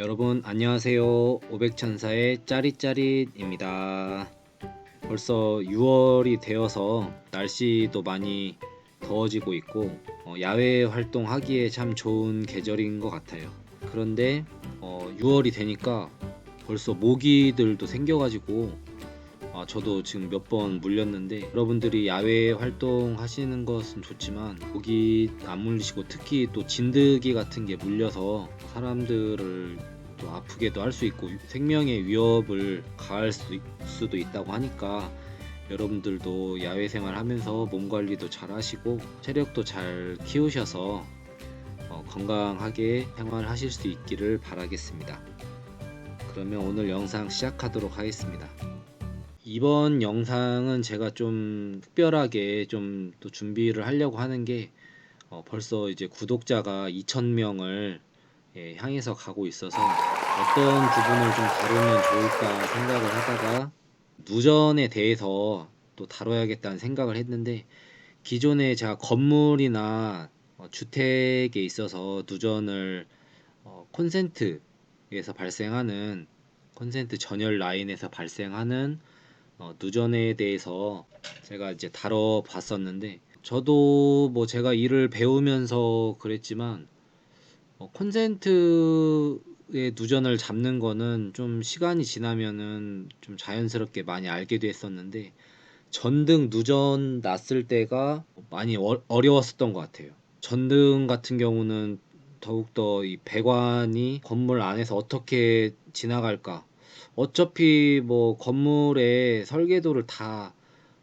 여러분 안녕하세요. 오백천사의 짜릿짜릿입니다. 벌써 6월이 되어서 날씨도 많이 더워지고 있고 야외 활동하기에 참 좋은 계절인 것 같아요. 그런데 6월이 되니까 벌써 모기들도 생겨가지고 저도 지금 몇 번 물렸는데, 여러분들이 야외 활동하시는 것은 좋지만 모기 안 물리시고 특히 또 진드기 같은 게 물려서 사람들을 또 아프게도 할 수 있고 생명의 위협을 가할 수도 있다고 하니까, 여러분들도 야외 생활하면서 몸 관리도 잘 하시고 체력도 잘 키우셔서 건강하게 생활하실 수 있기를 바라겠습니다. 그러면 오늘 영상 시작하도록 하겠습니다. 이번 영상은 제가 좀 특별하게 좀 또 준비를 하려고 하는 게, 벌써 이제 구독자가 2,000명을 향해서 가고 있어서 어떤 부분을 좀 다루면 좋을까 생각을 하다가 누전에 대해서 또 다뤄야겠다는 생각을 했는데, 기존에 제가 건물이나 주택에 있어서 누전을 콘센트에서 발생하는 콘센트 전열 라인에서 발생하는 누전에 대해서 제가 이제 다뤄봤었는데, 저도 뭐 제가 일을 배우면서 그랬지만 콘센트의 누전을 잡는 거는 좀 시간이 지나면은 좀 자연스럽게 많이 알게 됐었는데, 전등 누전 났을 때가 많이 어려웠었던 것 같아요. 전등 같은 경우는 더욱더 이 배관이 건물 안에서 어떻게 지나갈까, 어차피 뭐 건물의 설계도를 다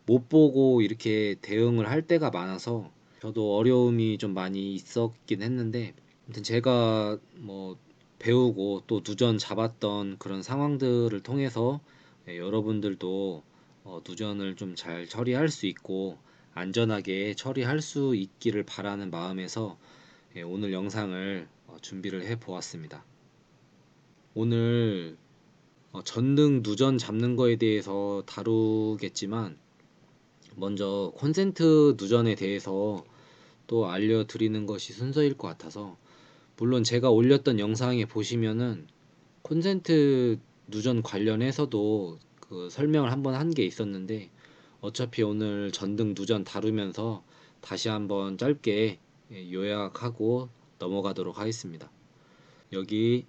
못 보고 이렇게 대응을 할 때가 많아서 저도 어려움이 좀 많이 있었긴 했는데, 아무튼 제가 뭐 배우고 또 누전 잡았던 그런 상황들을 통해서 여러분들도 누전을 좀 잘 처리할 수 있고 안전하게 처리할 수 있기를 바라는 마음에서 오늘 영상을 준비를 해 보았습니다. 오늘 전등 누전 잡는 거에 대해서 다루겠지만, 먼저 콘센트 누전에 대해서 또 알려드리는 것이 순서일 것 같아서, 물론 제가 올렸던 영상에 보시면은 콘센트 누전 관련해서도 그 설명을 한번 한 게 있었는데, 어차피 오늘 전등 누전 다루면서 다시 한번 짧게 요약하고 넘어가도록 하겠습니다. 여기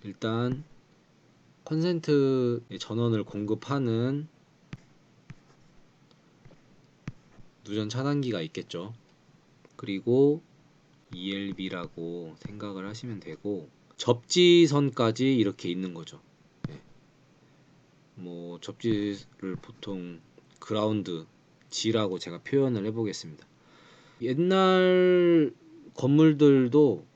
일단 콘센트 전원을 공급하는 누전 차단기가 있겠죠. 그리고 ELB라고 생각을 하시면 되고, 접지선까지 이렇게 있는 거죠. 네. 뭐 접지를 보통 그라운드 G라고 제가 표현을 해보겠습니다. 옛날 건물들도,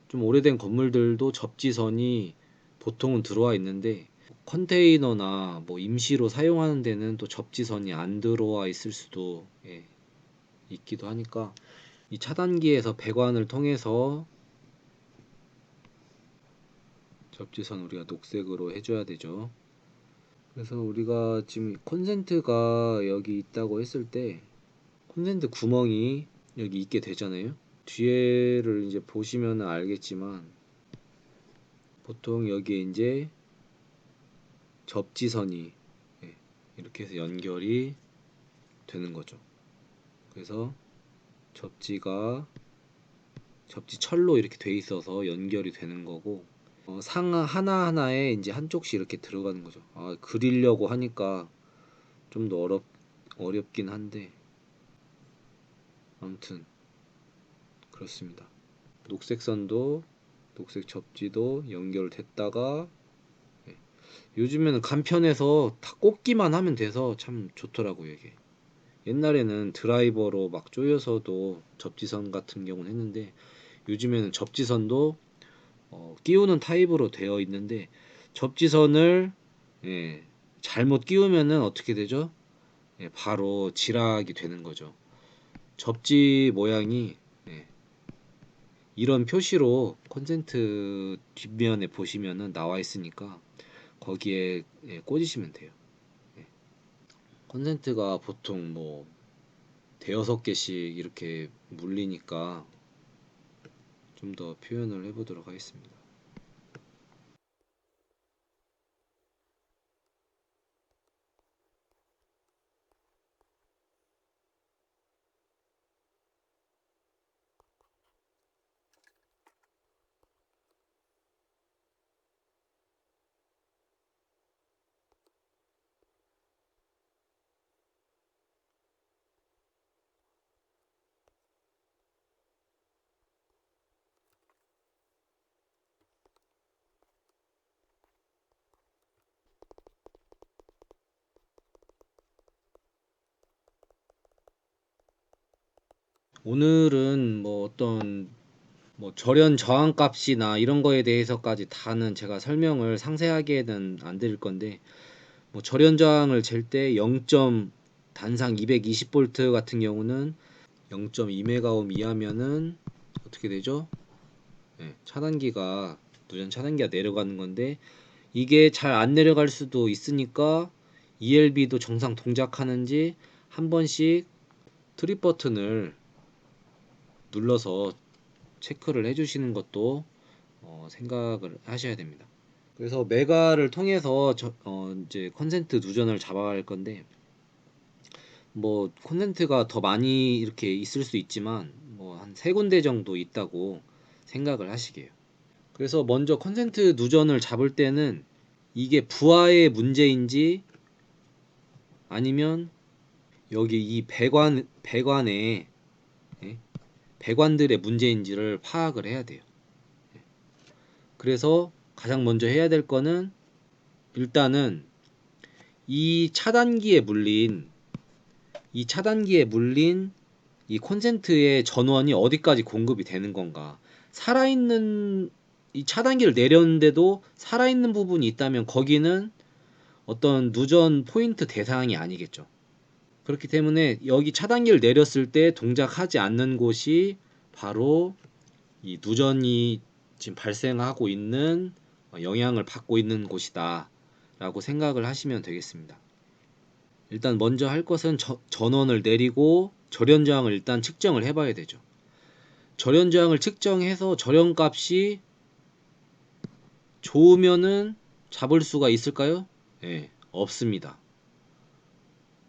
좀 오래된 건물들도 접지선이 보통은 들어와 있는데, 컨테이너나 뭐 임시로 사용하는 데는 또 접지선이 안 들어와 있을 수도 있기도 하니까, 이 차단기에서 배관을 통해서 접지선 우리가 녹색으로 해줘야 되죠. 그래서 우리가 지금 콘센트가 여기 있다고 했을 때 콘센트 구멍이 여기 있게 되잖아요. 뒤에를 이제 보시면 알겠지만 보통 여기에 이제 접지선이 이렇게 해서 연결이 되는 거죠. 그래서 접지가 접지철로 이렇게 돼 있어서 연결이 되는 거고, 상 하나하나에 이제 한쪽씩 이렇게 들어가는 거죠. 그리려고 하니까 좀 더 어렵긴 한데, 아무튼 그렇습니다. 녹색 선도, 녹색 접지도 연결됐다가, 예, 요즘에는 간편해서 다 꽂기만 하면 돼서 참 좋더라고요 이게. 옛날에는 드라이버로 막 조여서도 접지선 같은 경우는 했는데, 요즘에는 접지선도 끼우는 타입으로 되어 있는데, 접지선을 예, 잘못 끼우면은 어떻게 되죠? 바로 지락이 되는 거죠. 접지 모양이 이런 표시로 콘센트 뒷면에 보시면은 나와 있으니까 거기에 꽂으시면 돼요. 콘센트가 보통 뭐 대여섯 개씩 이렇게 물리니까 좀 더 표현을 해보도록 하겠습니다. 오늘은 뭐 어떤 뭐 절연 저항 값이나 이런 거에 대해서까지 다는 제가 설명을 상세하게는 안 드릴 건데, 뭐 절연 저항을 잴 때 0. 단상 220V 같은 경우는 0.2메가옴 이하면은 어떻게 되죠? 네, 차단기가 누전 차단기가 내려가는 건데, 이게 잘 안 내려갈 수도 있으니까 ELB도 정상 동작하는지 한 번씩 트립 버튼을 눌러서 체크를 해주시는 것도 생각을 하셔야 됩니다. 그래서 메가를 통해서 이제 컨센트 누전을 잡아갈 건데, 뭐 콘센트가 더 많이 이렇게 있을 수 있지만 뭐 한 세 군데 정도 있다고 생각을 하시게요. 그래서 먼저 콘센트 누전을 잡을 때는 이게 부하의 문제인지 아니면 여기 이 배관에 예? 배관들의 문제인지를 파악을 해야 돼요. 그래서 가장 먼저 해야 될 거는 일단은 이 차단기에 물린 이 콘센트의 전원이 어디까지 공급이 되는 건가. 살아있는 이 차단기를 내렸는데도 살아있는 부분이 있다면 거기는 어떤 누전 포인트 대상이 아니겠죠. 그렇기 때문에 여기 차단기를 내렸을 때 동작하지 않는 곳이 바로 이 누전이 지금 발생하고 있는 영향을 받고 있는 곳이다 라고 생각을 하시면 되겠습니다. 일단 먼저 할 것은 전원을 내리고 절연 저항을 일단 측정을 해봐야 되죠. 절연 저항을 측정해서 절연 값이 좋으면은 잡을 수가 있을까요? 예, 없습니다.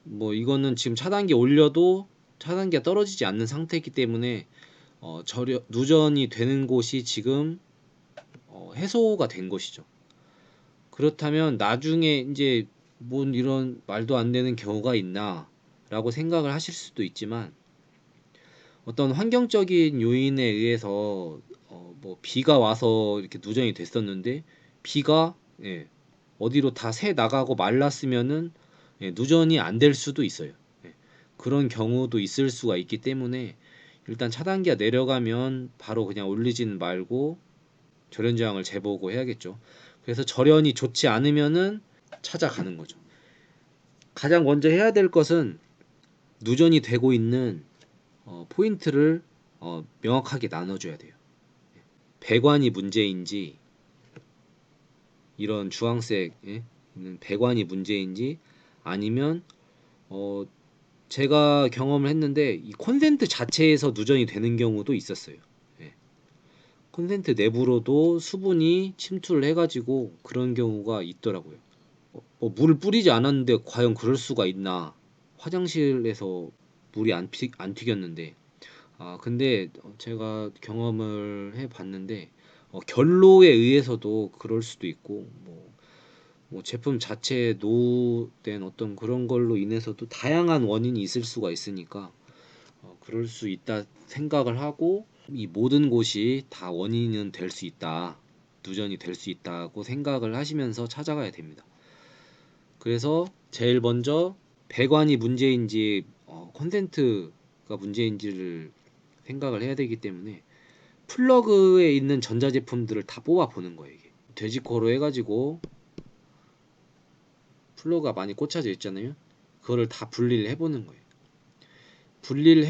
뭐 이거는 지금 차단기 올려도 차단기가 떨어지지 않는 상태이기 때문에 누전이 되는 곳이 지금 해소가 된 것이죠. 그렇다면 나중에 이제 뭔 이런 말도 안 되는 경우가 있나 라고 생각을 하실 수도 있지만, 어떤 환경적인 요인에 의해서 뭐 비가 와서 이렇게 누전이 됐었는데 비가 예, 어디로 다 새 나가고 말랐으면은 예, 누전이 안 될 수도 있어요. 예, 그런 경우도 있을 수가 있기 때문에 일단 차단기가 내려가면 바로 그냥 올리지는 말고 절연 저항을 재보고 해야겠죠. 그래서 절연이 좋지 않으면은 찾아가는 거죠. 가장 먼저 해야 될 것은 누전이 되고 있는 포인트를 명확하게 나눠줘야 돼요. 배관이 문제인지, 이런 주황색에 있는 배관이 문제인지, 아니면 어, 제가 경험을 했는데 이 콘센트 자체에서 누전이 되는 경우도 있었어요. 예. 콘센트 내부로도 수분이 침투를 해가지고 그런 경우가 있더라고요. 뭐 물을 뿌리지 않았는데 과연 그럴 수가 있나? 화장실에서 물이 안 튀겼는데, 근데 제가 경험을 해봤는데 결로에 의해서도 그럴 수도 있고, 뭐 제품 자체에 노후된 어떤 그런 걸로 인해서도 다양한 원인이 있을 수가 있으니까 그럴 수 있다 생각을 하고, 이 모든 곳이 다 원인은 될 수 있다, 누전이 될 수 있다고 생각을 하시면서 찾아가야 됩니다. 그래서 제일 먼저 배관이 문제인지 콘센트가 문제인지를 생각을 해야 되기 때문에 플러그에 있는 전자제품들을 다 뽑아 보는 거예요. 이게 돼지코로 해가지고 플러그가 많이 꽂혀져 있잖아요. 그거를 다 분리를 해보는 거예요. 분리를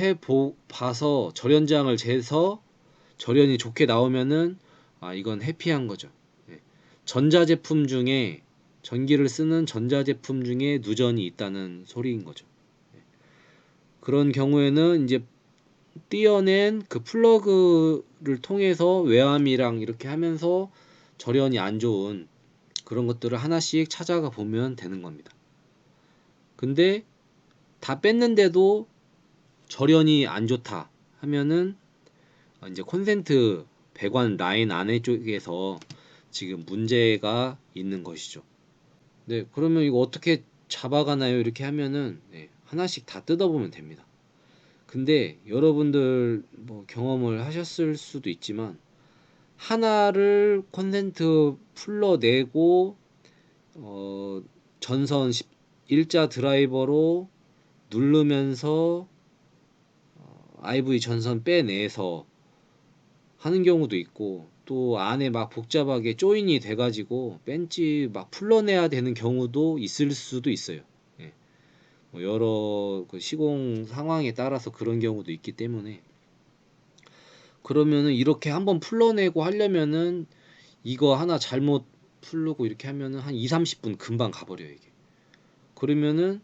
봐서 절연장을 재서 절연이 좋게 나오면은 이건 해피한 거죠. 예. 전자제품 중에 전기를 쓰는 전자제품 중에 누전이 있다는 소리인 거죠. 예. 그런 경우에는 이제 띄어낸 그 플러그를 통해서 외암이랑 이렇게 하면서 절연이 안 좋은 그런 것들을 하나씩 찾아가 보면 되는 겁니다. 근데 다 뺐는데도 절연이 안 좋다 하면은 이제 콘센트 배관 라인 안에 쪽에서 지금 문제가 있는 것이죠. 네, 그러면 이거 어떻게 잡아가나요? 이렇게 하면은 하나씩 다 뜯어보면 됩니다. 근데 여러분들 뭐 경험을 하셨을 수도 있지만, 하나를 콘센트 풀러내고 전선 일자 드라이버로 누르면서 IV 전선 빼내서 하는 경우도 있고, 또 안에 막 복잡하게 조인이 돼가지고 벤치 막 풀러내야 되는 경우도 있을 수도 있어요. 예. 뭐 여러 그 시공 상황에 따라서 그런 경우도 있기 때문에, 그러면은 이렇게 한번 풀러내고 하려면은 이거 하나 잘못 풀르고 이렇게 하면은 한 2, 30분 금방 가버려요 이게. 그러면은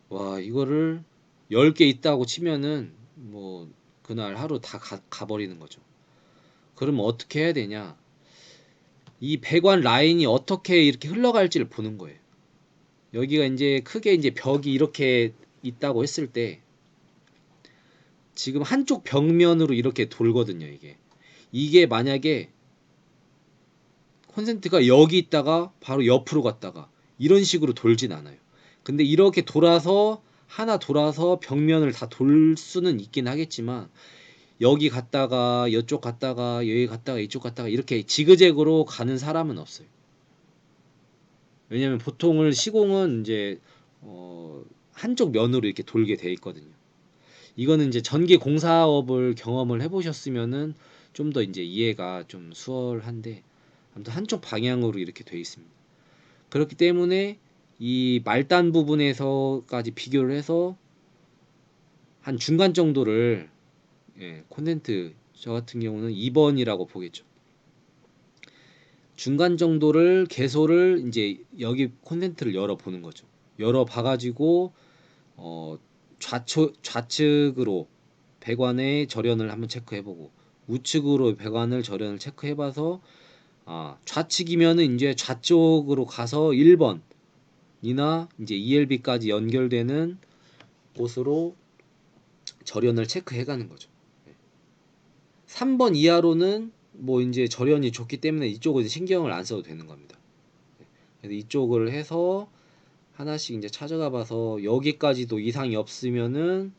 와, 이거를 10개 있다고 치면은 뭐 그날 하루 다 가버리는 거죠. 그러면 어떻게 해야 되냐? 이 배관 라인이 어떻게 이렇게 흘러갈지를 보는 거예요. 여기가 이제 크게 이제 벽이 이렇게 있다고 했을 때, 지금 한쪽 벽면으로 이렇게 돌거든요, 이게 만약에 콘센트가 여기 있다가 바로 옆으로 갔다가 이런 식으로 돌진 않아요. 근데 이렇게 돌아서 하나 돌아서 벽면을 다 돌 수는 있긴 하겠지만, 여기 갔다가 이쪽 갔다가 여기 갔다가 이쪽 갔다가 이렇게 지그재그로 가는 사람은 없어요. 왜냐면 보통을 시공은 이제 한쪽 면으로 이렇게 돌게 돼 있거든요. 이거는 이제 전기 공사업을 경험을 해보셨으면은 좀 더 이제 이해가 좀 수월한데, 아무튼 한쪽 방향으로 이렇게 돼 있습니다. 그렇기 때문에 이 말단 부분에서까지 비교를 해서 한 중간 정도를, 예, 콘센트 저 같은 경우는 2번이라고 보겠죠. 중간 정도를 개소를 이제 여기 콘센트를 열어 보는 거죠. 열어 봐가지고 좌측으로 배관의 절연을 한번 체크해보고, 우측으로 배관을 절연을 체크해봐서, 좌측이면은 이제 좌쪽으로 가서 1번이나 이제 ELB까지 연결되는 곳으로 절연을 체크해가는 거죠. 3번 이하로는 뭐 이제 절연이 좋기 때문에 이쪽은 신경을 안 써도 되는 겁니다. 그래서 이쪽을 해서 하나씩 이제 찾아가 봐서 여기까지도 이상이 없으면은,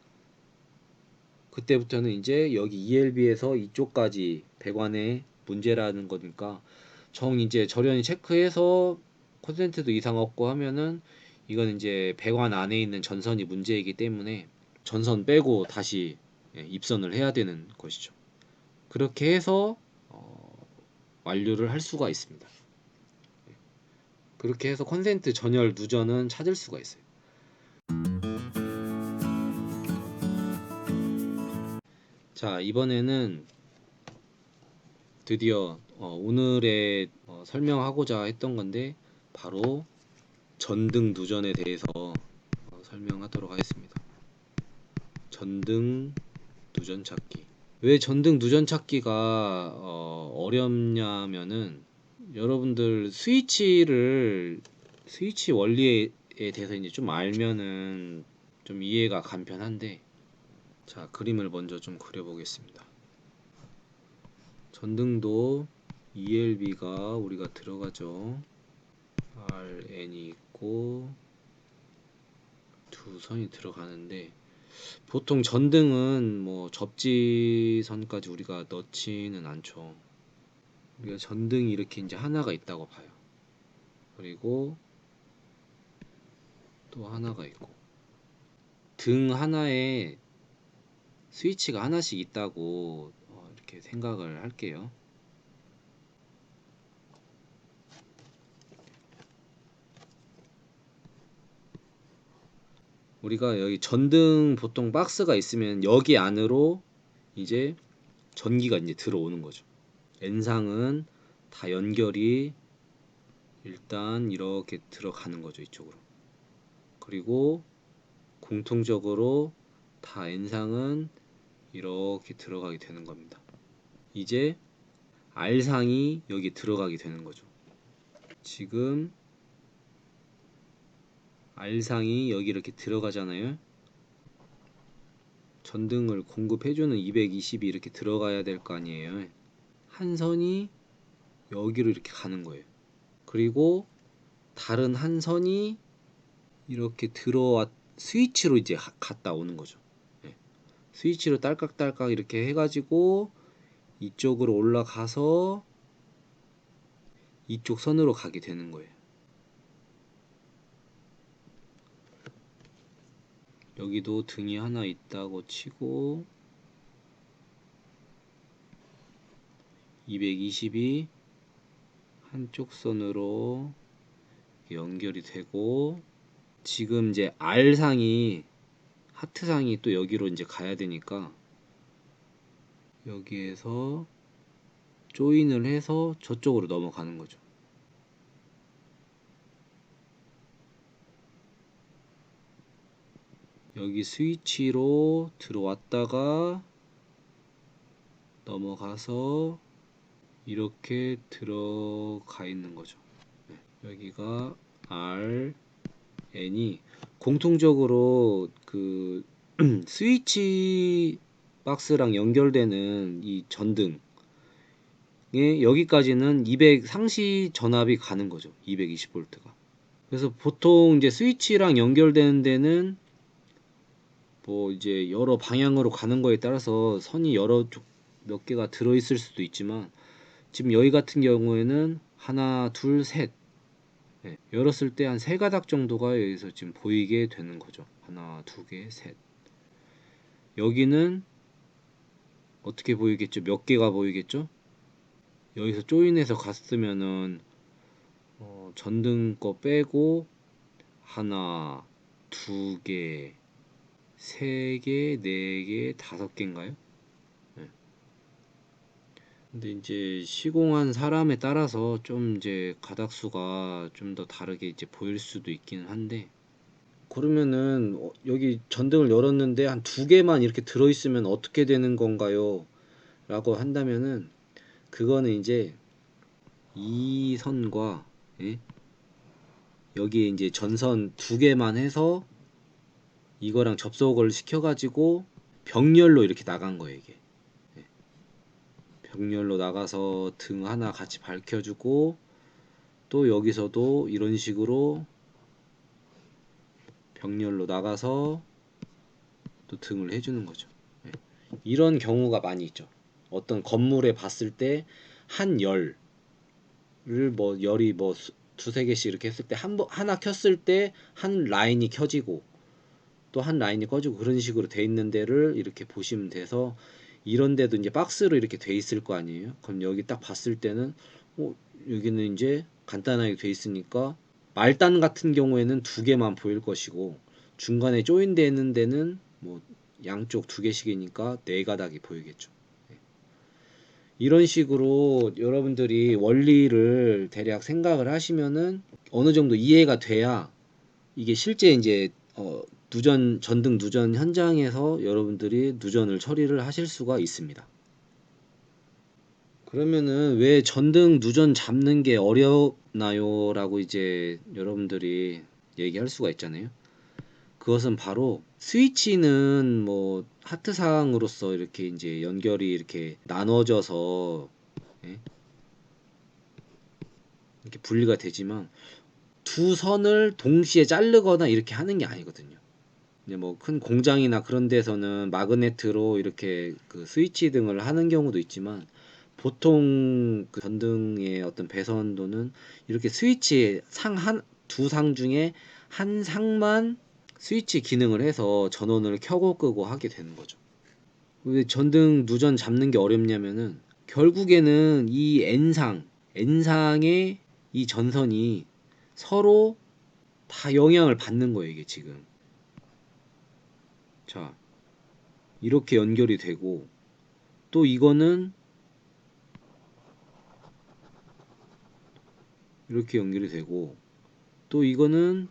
그때부터는 이제 여기 ELB에서 이쪽까지 배관에 문제라는 거니까 정 이제 절연히 체크해서 콘센트도 이상 없고 하면은, 이건 이제 배관 안에 있는 전선이 문제이기 때문에 전선 빼고 다시, 예, 입선을 해야 되는 것이죠. 그렇게 해서 완료를 할 수가 있습니다. 그렇게 해서 콘센트 전열 누전은 찾을 수가 있어요. 자, 이번에는 드디어 오늘의 설명하고자 했던 건데, 바로 전등 누전에 대해서 설명하도록 하겠습니다. 전등 누전 찾기. 왜 전등 누전 찾기가 어렵냐면은, 여러분들 스위치 원리에 대해서 이제 좀 알면은 좀 이해가 간편한데, 자, 그림을 먼저 좀 그려보겠습니다. 전등도 ELB가 우리가 들어가죠. RN이 있고 두 선이 들어가는데, 보통 전등은 뭐 접지선까지 우리가 넣지는 않죠. 우리가 전등이 이렇게 이제 하나가 있다고 봐요. 그리고 또 하나가 있고, 등 하나에 스위치가 하나씩 있다고 이렇게 생각을 할게요. 우리가 여기 전등 보통 박스가 있으면 여기 안으로 이제 전기가 이제 들어오는 거죠. N상은 다 연결이 일단 이렇게 들어가는 거죠, 이쪽으로. 그리고 공통적으로 다 N상은 이렇게 들어가게 되는 겁니다. 이제 R상이 여기 들어가게 되는 거죠. 지금 R상이 여기 이렇게 들어가잖아요. 전등을 공급해주는 220이 이렇게 들어가야 될 거 아니에요. 한 선이 여기로 이렇게 가는 거예요. 그리고 다른 한 선이 이렇게 들어왔, 스위치로 이제 갔다 오는 거죠. 예. 스위치로 딸깍딸깍 이렇게 해가지고 이쪽으로 올라가서 이쪽 선으로 가게 되는 거예요. 여기도 등이 하나 있다고 치고, 220이 한쪽 선으로 연결이 되고, 지금 이제 R상이 하트상이 또 여기로 이제 가야 되니까 여기에서 조인을 해서 저쪽으로 넘어가는 거죠. 여기 스위치로 들어왔다가 넘어가서 이렇게 들어가 있는 거죠. 여기가 R, N이 공통적으로 그 스위치 박스랑 연결되는 이 전등에 여기까지는 200 상시 전압이 가는 거죠. 220V가. 그래서 보통 이제 스위치랑 연결되는 데는 뭐 이제 여러 방향으로 가는 거에 따라서 선이 여러 쪽 몇 개가 들어 있을 수도 있지만, 지금 여기 같은 경우에는 하나, 둘, 셋, 네, 열었을 때 한 세 가닥 정도가 여기서 지금 보이게 되는 거죠. 하나, 두 개, 셋. 여기는 어떻게 보이겠죠? 몇 개가 보이겠죠? 여기서 조인해서 갔으면은 전등 거 빼고 하나, 두 개, 세 개, 네 개, 다섯 개인가요? 네. 근데 이제 시공한 사람에 따라서 좀 이제 가닥수가 좀 더 다르게 이제 보일 수도 있기는 한데, 그러면은 여기 전등을 열었는데 한 두 개만 이렇게 들어있으면 어떻게 되는 건가요? 라고 한다면은, 그거는 이제 이 선과, 예? 여기에 이제 전선 두 개만 해서 이거랑 접속을 시켜가지고 병렬로 이렇게 나간 거예요, 이게. 예. 병렬로 나가서 등 하나 같이 밝혀주고, 또 여기서도 이런 식으로 병렬로 나가서 또 등을 해주는 거죠. 예. 이런 경우가 많이 있죠. 어떤 건물에 봤을 때 한 열을 뭐 열이 뭐 두세 개씩 이렇게 했을 때 하나 켰을 때 한 라인이 켜지고 또 한 라인이 꺼지고 그런 식으로 돼 있는 데를 이렇게 보시면 돼서, 이런 데도 이제 박스로 이렇게 돼 있을 거 아니에요. 그럼 여기 딱 봤을 때는 여기는 이제 간단하게 돼 있으니까 말단 같은 경우에는 두 개만 보일 것이고, 중간에 조인되어 있는 데는 뭐 양쪽 두 개씩이니까 네 가닥이 보이겠죠. 이런 식으로 여러분들이 원리를 대략 생각을 하시면은 어느 정도 이해가 돼야 이게 실제 이제 누전 전등 누전 현장에서 여러분들이 누전을 처리를 하실 수가 있습니다. 그러면은 왜 전등 누전 잡는 게 어렵나요? 라고 이제 여러분들이 얘기할 수가 있잖아요. 그것은 바로 스위치는 뭐 하트상으로서 이렇게 이제 연결이 이렇게 나눠져서, 예? 이렇게 분리가 되지만 두 선을 동시에 자르거나 이렇게 하는 게 아니거든요. 이제 뭐 큰 공장이나 그런 데서는 마그네트로 이렇게 그 스위치 등을 하는 경우도 있지만, 보통 그 전등의 어떤 배선도는 이렇게 스위치 두 상 중에 한 상만 스위치 기능을 해서 전원을 켜고 끄고 하게 되는 거죠. 왜 전등 누전 잡는 게 어렵냐면은, 결국에는 이 N상의 이 전선이 서로 다 영향을 받는 거예요, 이게 지금. 자, 이렇게 연결이 되고, 또 이거는 이렇게 연결이 되고, 또 이거는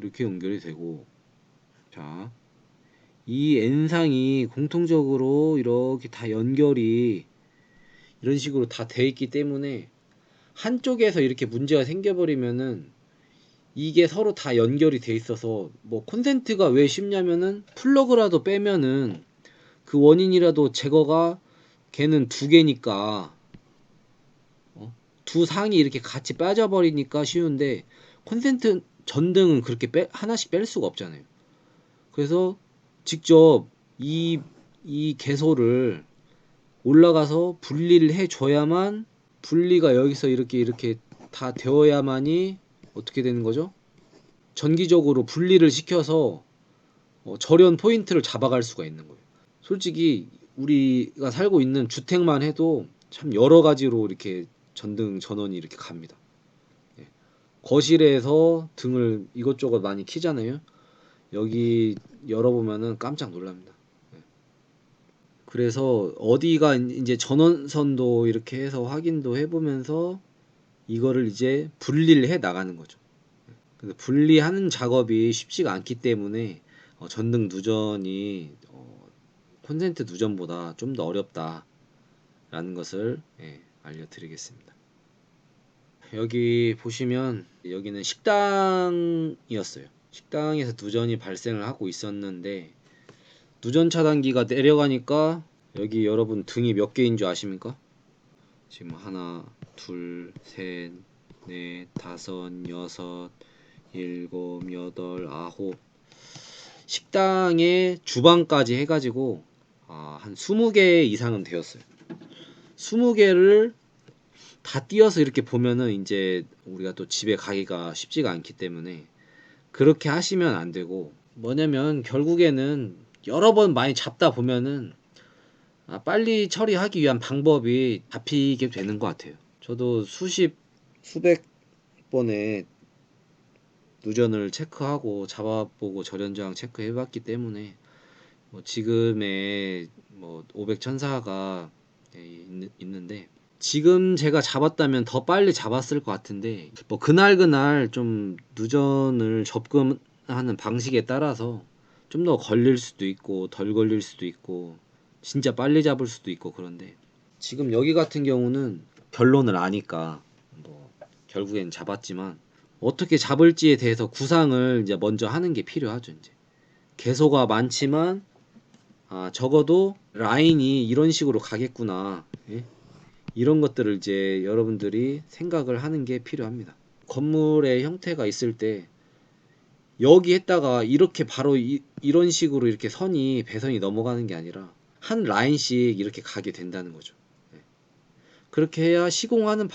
이렇게 연결이 되고, 자, 이 N상이 공통적으로 이렇게 다 연결이 이런 식으로 다 돼 있기 때문에, 한쪽에서 이렇게 문제가 생겨버리면은 이게 서로 다 연결이 돼 있어서, 뭐 콘센트가 왜 쉽냐면은 플러그라도 빼면은 그 원인이라도 제거가, 걔는 두 개니까 두 상이 이렇게 같이 빠져버리니까 쉬운데, 콘센트 전등은 그렇게 하나씩 뺄 수가 없잖아요. 그래서 직접 이 개소를 올라가서 분리를 해줘야만, 분리가 여기서 이렇게 다 되어야만이 어떻게 되는 거죠? 전기적으로 분리를 시켜서 절연 포인트를 잡아갈 수가 있는 거예요. 솔직히 우리가 살고 있는 주택만 해도 참 여러 가지로 이렇게 전등 전원이 이렇게 갑니다. 예. 거실에서 등을 이것저것 많이 키잖아요. 여기 열어보면은 깜짝 놀랍니다. 예. 그래서 어디가 이제 전원선도 이렇게 해서 확인도 해보면서 이거를 이제 분리를 해 나가는 거죠. 그래서 분리하는 작업이 쉽지가 않기 때문에 전등 누전이 콘센트 누전보다 좀 더 어렵다라는 것을 알려드리겠습니다. 여기 보시면 여기는 식당이었어요. 식당에서 누전이 발생을 하고 있었는데 누전 차단기가 내려가니까 여기 여러분 등이 몇 개인 줄 아십니까? 지금 하나, 둘, 셋, 넷, 다섯, 여섯, 일곱, 여덟, 아홉. 식당에 주방까지 해가지고 한 20개 이상은 되었어요. 20개를 다 띄어서 이렇게 보면은 이제 우리가 또 집에 가기가 쉽지가 않기 때문에 그렇게 하시면 안 되고, 뭐냐면 결국에는 여러 번 많이 잡다 보면은 빨리 처리하기 위한 방법이 잡히게 되는 것 같아요. 저도 수백 번의 누전을 체크하고 잡아보고 절연저항 체크해봤기 때문에 뭐 지금의 뭐 500 천사가 있는데, 지금 제가 잡았다면 더 빨리 잡았을 것 같은데 뭐 그날 좀 누전을 접근하는 방식에 따라서 좀 더 걸릴 수도 있고 덜 걸릴 수도 있고 진짜 빨리 잡을 수도 있고, 그런데 지금 여기 같은 경우는 결론을 아니까 뭐 결국엔 잡았지만 어떻게 잡을지에 대해서 구상을 이제 먼저 하는 게 필요하죠. 이제 개소가 많지만 적어도 라인이 이런 식으로 가겠구나. 예? 이런 것들을 이제 여러분들이 생각을 하는 게 필요합니다. 건물의 형태가 있을 때 여기 했다가 이렇게 바로 이런 식으로 이렇게 배선이 넘어가는 게 아니라 한 라인씩 이렇게 가게 된다는 거죠. 예. 그렇게 해야 시공하는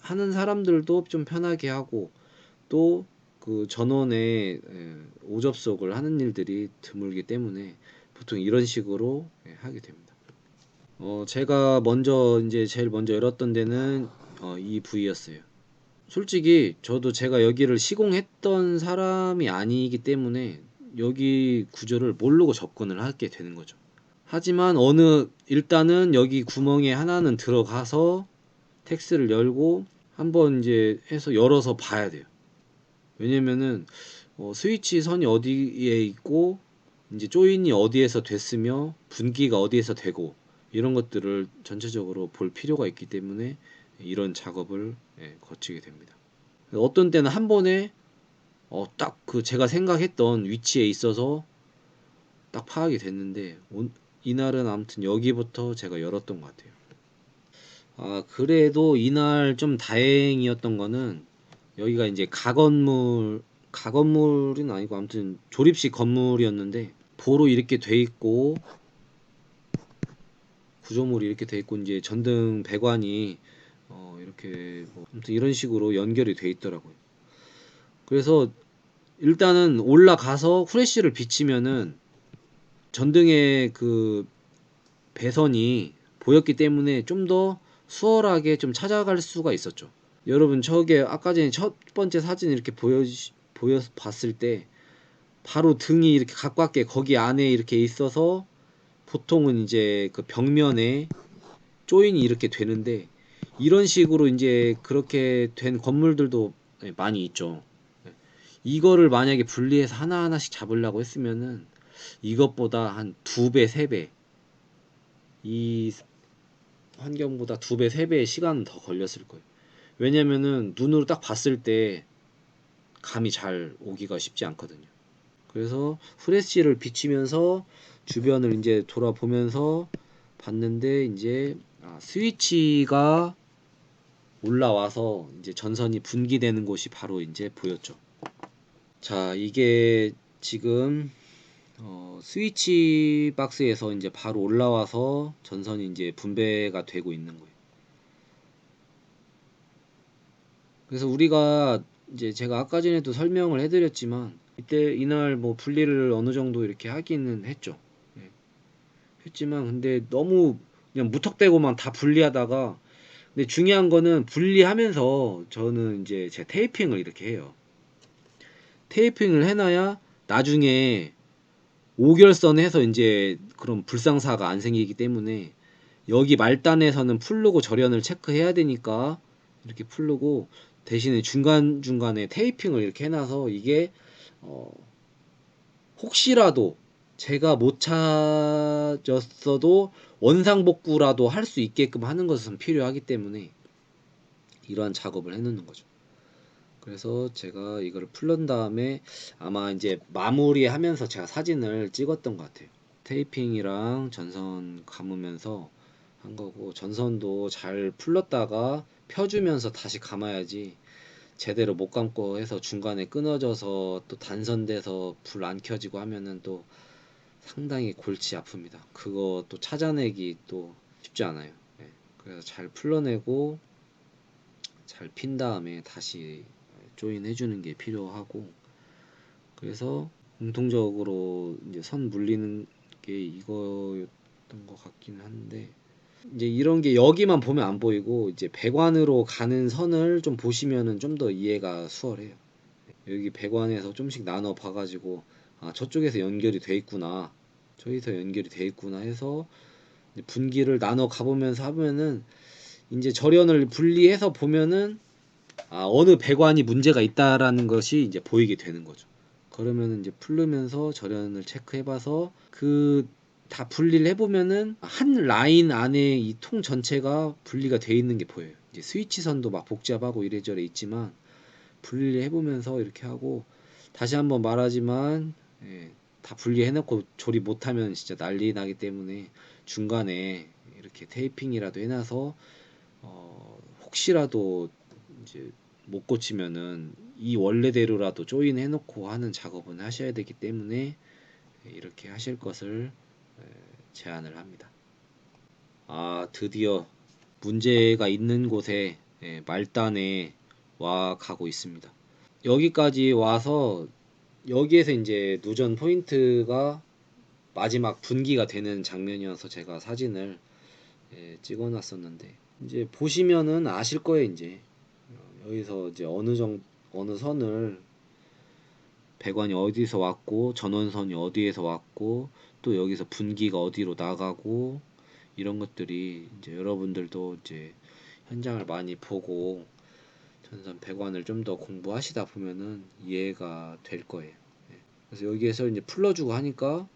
하는 사람들도 좀 편하게 하고, 또 그 전원에 오접속을 하는 일들이 드물기 때문에 보통 이런 식으로 하게 됩니다. 제가 제일 먼저 열었던 데는 이 부위였어요. 솔직히 저도 제가 여기를 시공했던 사람이 아니기 때문에 여기 구조를 모르고 접근을 하게 되는 거죠. 하지만 일단은 여기 구멍에 하나는 들어가서 텍스를 열고 한번 이제 해서 열어서 봐야 돼요. 왜냐면은 스위치 선이 어디에 있고 이제 조인이 어디에서 됐으며 분기가 어디에서 되고 이런 것들을 전체적으로 볼 필요가 있기 때문에 이런 작업을 거치게 됩니다. 어떤 때는 한 번에 딱 그 제가 생각했던 위치에 있어서 딱 파악이 됐는데, 이날은 아무튼 여기부터 제가 열었던 것 같아요. 그래도 이날 좀 다행이었던 거는 여기가 이제 가건물은 아니고 아무튼 조립식 건물이었는데 보로 이렇게 돼 있고 구조물이 이렇게 돼 있고 이제 전등 배관이 이렇게 뭐 아무튼 이런 식으로 연결이 돼 있더라고요. 그래서 일단은 올라가서 후레쉬를 비치면은 전등의 그 배선이 보였기 때문에 좀 더 수월하게 좀 찾아갈 수가 있었죠. 여러분 저게 아까 전에 첫 번째 사진 이렇게 보여 봤을 때 바로 등이 이렇게 가깝게 거기 안에 이렇게 있어서 보통은 이제 그 벽면에 조인이 이렇게 되는데, 이런 식으로 이제 그렇게 된 건물들도 많이 있죠. 이거를 만약에 분리해서 하나하나씩 잡으려고 했으면은 이것보다 한 2배, 3배, 이 환경보다 2배, 3배의 시간은 더 걸렸을 거예요. 왜냐면은 눈으로 딱 봤을 때 감이 잘 오기가 쉽지 않거든요. 그래서 후레쉬를 비치면서 주변을 이제 돌아보면서 봤는데 이제 스위치가 올라와서 이제 전선이 분기되는 곳이 바로 이제 보였죠. 자, 이게 지금 스위치 박스에서 이제 바로 올라와서 전선이 이제 분배가 되고 있는 거예요. 그래서 우리가 이제 제가 아까 전에도 설명을 해드렸지만 이날 뭐 분리를 어느 정도 이렇게 하기는 했죠. 예. 했지만 근데 너무 그냥 무턱대고만 다 분리하다가, 근데 중요한 거는 분리하면서 저는 이제 제 테이핑을 이렇게 해요. 테이핑을 해놔야 나중에 오결선 해서 이제 그런 불상사가 안 생기기 때문에, 여기 말단에서는 풀르고 절연을 체크해야 되니까 이렇게 풀르고, 대신에 중간중간에 테이핑을 이렇게 해놔서 이게 어 혹시라도 제가 못 찾았어도 원상복구라도 할 수 있게끔 하는 것은 필요하기 때문에 이러한 작업을 해 놓는 거죠. 그래서 제가 이거를 풀른 다음에 아마 이제 마무리하면서 제가 사진을 찍었던 것 같아요. 테이핑이랑 전선 감으면서 한 거고, 전선도 잘 풀렀다가 펴주면서 다시 감아야지 제대로 못 감고 해서 중간에 끊어져서 또 단선돼서 불 안 켜지고 하면은 또 상당히 골치 아픕니다. 그거 또 찾아내기 또 쉽지 않아요. 예. 그래서 잘 풀러내고 잘 핀 다음에 다시 조인 해주는 게 필요하고, 그래서 공통적으로 이제 선 물리는 게 이거였던 것 같기는 한데, 이제 이런 게 여기만 보면 안 보이고 이제 배관으로 가는 선을 좀 보시면은 좀 더 이해가 수월해요. 여기 배관에서 좀씩 나눠 봐가지고, 아 저쪽에서 연결이 돼 있구나, 저기서 연결이 돼 있구나 해서 분기를 나눠 가보면서 하면은 이제 절연을 분리해서 보면은 아 어느 배관이 문제가 있다라는 것이 이제 보이게 되는 거죠. 그러면은 이제 풀르면서 절연을 체크해봐서 그 다 분리를 해보면은 한 라인 안에 이 통 전체가 분리가 돼 있는 게 보여요. 이제 스위치선도 막 복잡하고 이래저래 있지만 분리를 해보면서 이렇게 하고, 다시 한번 말하지만 예, 다 분리해놓고 조립 못하면 진짜 난리 나기 때문에 중간에 이렇게 테이핑이라도 해놔서 혹시라도 이제 못 고치면은 이 원래대로라도 조인 해놓고 하는 작업은 하셔야 되기 때문에 이렇게 하실 것을 제안을 합니다. 아 드디어 문제가 있는 곳에 말단에 와 가고 있습니다. 여기까지 와서 여기에서 이제 누전 포인트가 마지막 분기가 되는 장면이어서 제가 사진을 찍어 놨었는데, 이제 보시면은 아실 거예요. 이제 여기서 이제 어느 선을 배관이 어디서 왔고 전원선이 어디에서 왔고 또 여기서 분기가 어디로 나가고, 이런 것들이 이제 여러분들도 이제 현장을 많이 보고 전선 배관을 좀 더 공부하시다 보면은 이해가 될 거예요. 그래서 여기에서 이제 풀러주고 하니까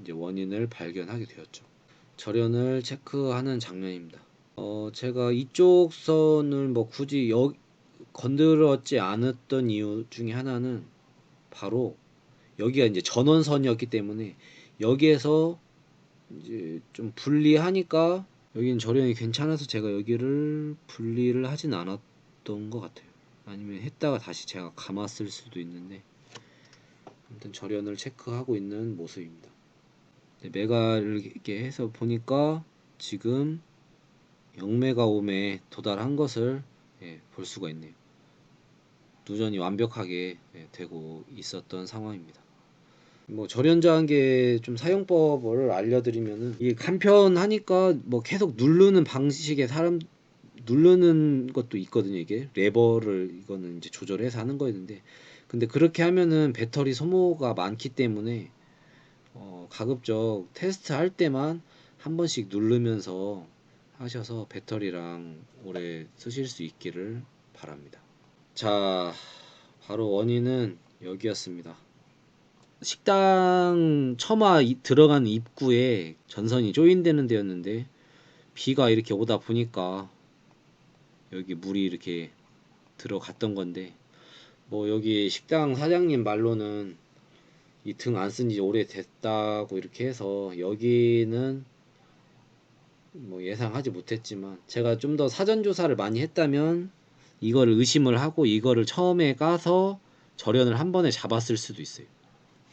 이제 원인을 발견하게 되었죠. 절연을 체크하는 장면입니다. 제가 이쪽 선을 뭐 굳이 건드렸지 않았던 이유 중에 하나는 바로 여기가 이제 전원선이었기 때문에 여기에서 이제 좀 분리하니까 여기는 절연이 괜찮아서 제가 여기를 분리를 하진 않았던 것 같아요. 아니면 했다가 다시 제가 감았을 수도 있는데, 아무튼 절연을 체크하고 있는 모습입니다. 메가를 이렇게 해서 보니까 지금 0메가옴에 도달한 것을 볼 수가 있네요. 누전이 완벽하게 되고 있었던 상황입니다. 뭐 절연자한계 좀 사용법을 알려드리면은, 이게 간편하니까 뭐 계속 누르는 방식의 사람 누르는 것도 있거든요. 이게 레버를 이거는 이제 조절해서 하는 거였는데, 근데 그렇게 하면은 배터리 소모가 많기 때문에 가급적 테스트 할 때만 한 번씩 누르면서 하셔서 배터리랑 오래 쓰실 수 있기를 바랍니다. 자, 바로 원인은 여기였습니다. 식당 처마 들어간 입구에 전선이 조인되는 데였는데, 비가 이렇게 오다 보니까 여기 물이 이렇게 들어갔던 건데, 뭐 여기 식당 사장님 말로는 이 등 안 쓴 지 오래됐다고 이렇게 해서 여기는 뭐 예상하지 못했지만, 제가 좀 더 사전 조사를 많이 했다면 이거를 의심을 하고 이거를 처음에 까서 절연을 한 번에 잡았을 수도 있어요.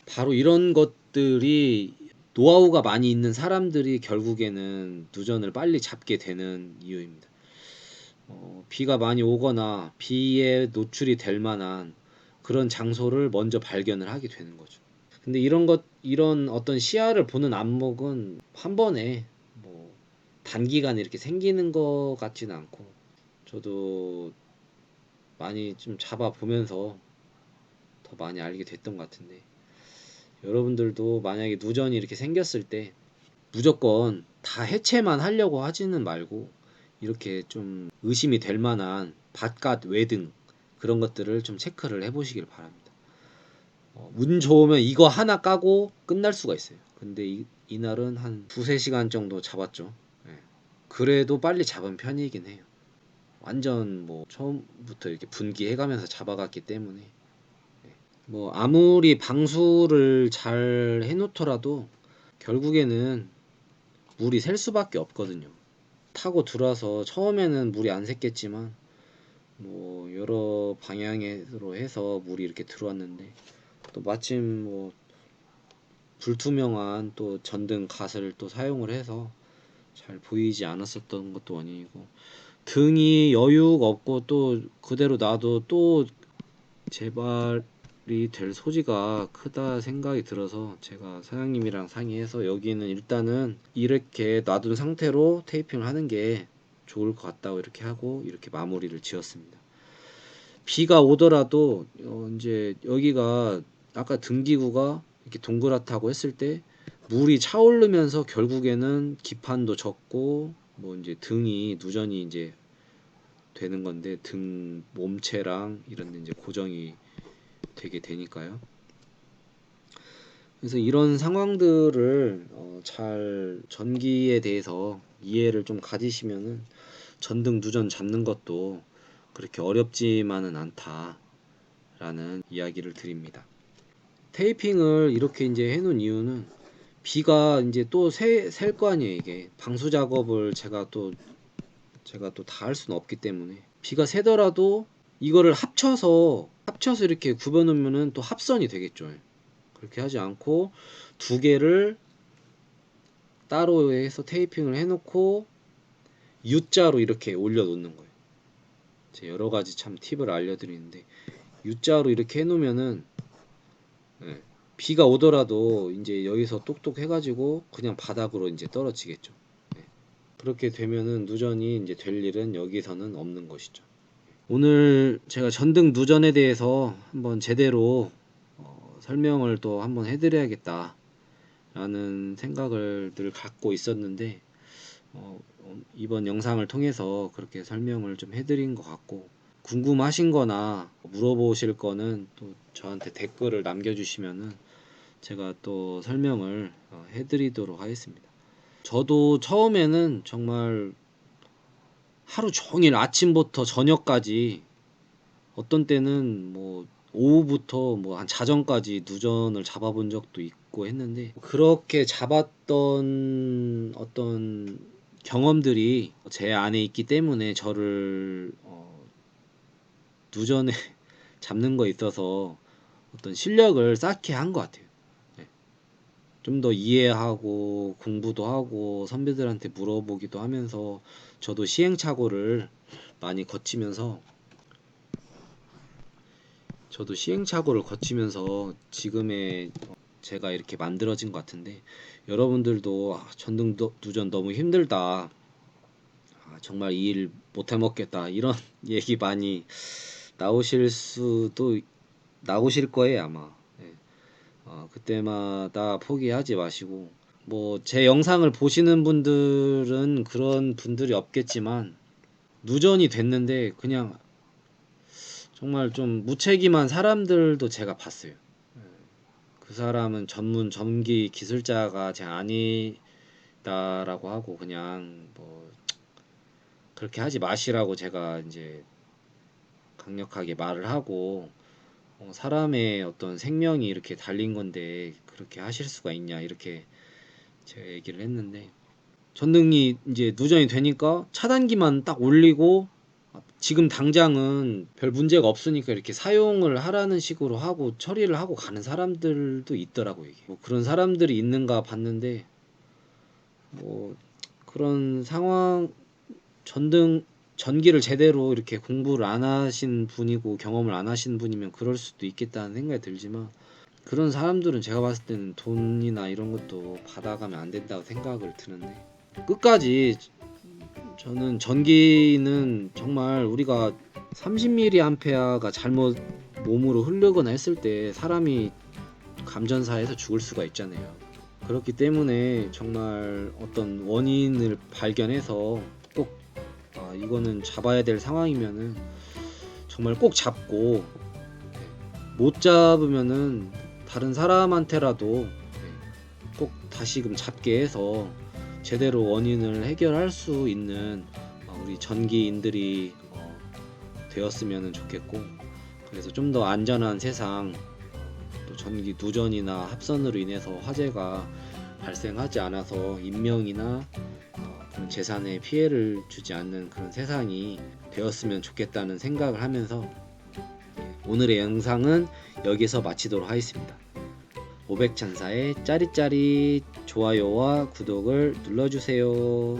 바로 이런 것들이 노하우가 많이 있는 사람들이 결국에는 누전을 빨리 잡게 되는 이유입니다. 비가 많이 오거나 비에 노출이 될 만한 그런 장소를 먼저 발견을 하게 되는 거죠. 근데 이런 어떤 시야를 보는 안목은 한 번에 뭐 단기간에 이렇게 생기는 것 같지는 않고, 저도 많이 좀 잡아보면서 더 많이 알게 됐던 것 같은데, 여러분들도 만약에 누전이 이렇게 생겼을 때 무조건 다 해체만 하려고 하지는 말고, 이렇게 좀 의심이 될 만한 바깥 외등 그런 것들을 좀 체크를 해보시길 바랍니다. 운 좋으면 이거 하나 까고 끝날 수가 있어요. 근데 이날은 한 두세 시간 정도 잡았죠. 예. 그래도 빨리 잡은 편이긴 해요. 완전 뭐 처음부터 이렇게 분기해가면서 잡아갔기 때문에, 뭐 아무리 방수를 잘 해놓더라도 결국에는 물이 셀 수밖에 없거든요. 타고 들어와서 처음에는 물이 안 샜겠지만 뭐 여러 방향으로 해서 물이 이렇게 들어왔는데, 또 마침 뭐 불투명한 또 전등 갓을 또 사용을 해서 잘 보이지 않았었던 것도 원인이고, 등이 여유가 없고 또 그대로 놔도 또 재발이 될 소지가 크다 생각이 들어서, 제가 사장님이랑 상의해서 여기는 일단은 이렇게 놔둔 상태로 테이핑을 하는 게 좋을 것 같다고 이렇게 하고 이렇게 마무리를 지었습니다. 비가 오더라도 이제 여기가 아까 등기구가 이렇게 동그랗다고 했을 때 물이 차오르면서 결국에는 기판도 젖고 뭐 이제 등이 누전이 이제 되는 건데, 등 몸체랑 이런 데 이제 고정이 되게 되니까요. 그래서 이런 상황들을 잘 전기에 대해서 이해를 좀 가지시면은 전등 누전 잡는 것도 그렇게 어렵지만은 않다라는 이야기를 드립니다. 테이핑을 이렇게 이제 해놓은 이유는, 비가 이제 또 셀 거 아니에요. 이게 방수 작업을 제가 또 다 할 수는 없기 때문에, 비가 새더라도 이거를 합쳐서 이렇게 굽어 놓으면은 또 합선이 되겠죠. 그렇게 하지 않고 두 개를 따로 해서 테이핑을 해놓고 U자로 이렇게 올려 놓는 거예요. 제가 여러 가지 참 팁을 알려드리는데, U자로 이렇게 해놓으면은, 예, 비가 오더라도 이제 여기서 똑똑 해가지고 그냥 바닥으로 이제 떨어지겠죠. 예, 그렇게 되면은 누전이 이제 될 일은 여기서는 없는 것이죠. 오늘 제가 전등 누전에 대해서 한번 제대로 설명을 또 한번 해드려야겠다 라는 생각을 늘 갖고 있었는데, 이번 영상을 통해서 그렇게 설명을 좀 해드린 것 같고, 궁금하신 거나 물어보실 거는 또 저한테 댓글을 남겨주시면은 제가 또 설명을 해드리도록 하겠습니다. 저도 처음에는 정말 하루 종일 아침부터 저녁까지, 어떤 때는 뭐 오후부터 뭐 한 자정까지 누전을 잡아본 적도 있고 했는데, 그렇게 잡았던 어떤 경험들이 제 안에 있기 때문에 저를 누전에 잡는 거에 있어서 어떤 실력을 쌓게 한 것 같아요. 네. 좀 더 이해하고 공부도 하고 선배들한테 물어보기도 하면서 저도 시행착오를 많이 거치면서 지금의 제가 이렇게 만들어진 것 같은데, 여러분들도 전등 누전 너무 힘들다, 정말 이 일 못해 먹겠다, 이런 얘기 많이 나오실 거예요 아마. 예. 그때마다 포기하지 마시고, 뭐 제 영상을 보시는 분들은 그런 분들이 없겠지만, 누전이 됐는데 그냥 정말 좀 무책임한 사람들도 제가 봤어요. 그 사람은 전문 전기 기술자가 제 아니다라고 하고, 그냥 뭐 그렇게 하지 마시라고 제가 이제 강력하게 말을 하고, 사람의 어떤 생명이 이렇게 달린 건데 그렇게 하실 수가 있냐 이렇게 제가 얘기를 했는데, 전등이 이제 누전이 되니까 차단기만 딱 올리고 지금 당장은 별 문제가 없으니까 이렇게 사용을 하라는 식으로 하고 처리를 하고 가는 사람들도 있더라고요. 이게 뭐 그런 사람들이 있는가 봤는데, 뭐 그런 상황, 전기를 제대로 이렇게 공부를 안 하신 분이고 경험을 안 하신 분이면 그럴 수도 있겠다는 생각이 들지만, 그런 사람들은 제가 봤을 때는 돈이나 이런 것도 받아가면 안 된다고 생각을 드는데, 끝까지 저는 전기는 정말 우리가 30mA가 잘못 몸으로 흐르거나 했을 때 사람이 감전사에서 죽을 수가 있잖아요. 그렇기 때문에 정말 어떤 원인을 발견해서 꼭 이거는 잡아야 될 상황이면은 정말 꼭 잡고, 못 잡으면은 다른 사람한테라도 꼭 다시금 잡게 해서 제대로 원인을 해결할 수 있는 우리 전기인들이 되었으면 좋겠고, 그래서 좀 더 안전한 세상, 또 전기 누전이나 합선으로 인해서 화재가 발생하지 않아서 인명이나 그런 재산에 피해를 주지 않는 그런 세상이 되었으면 좋겠다는 생각을 하면서 오늘의 영상은 여기서 마치도록 하겠습니다. 오백천사의 짜릿짜릿 좋아요와 구독을 눌러주세요.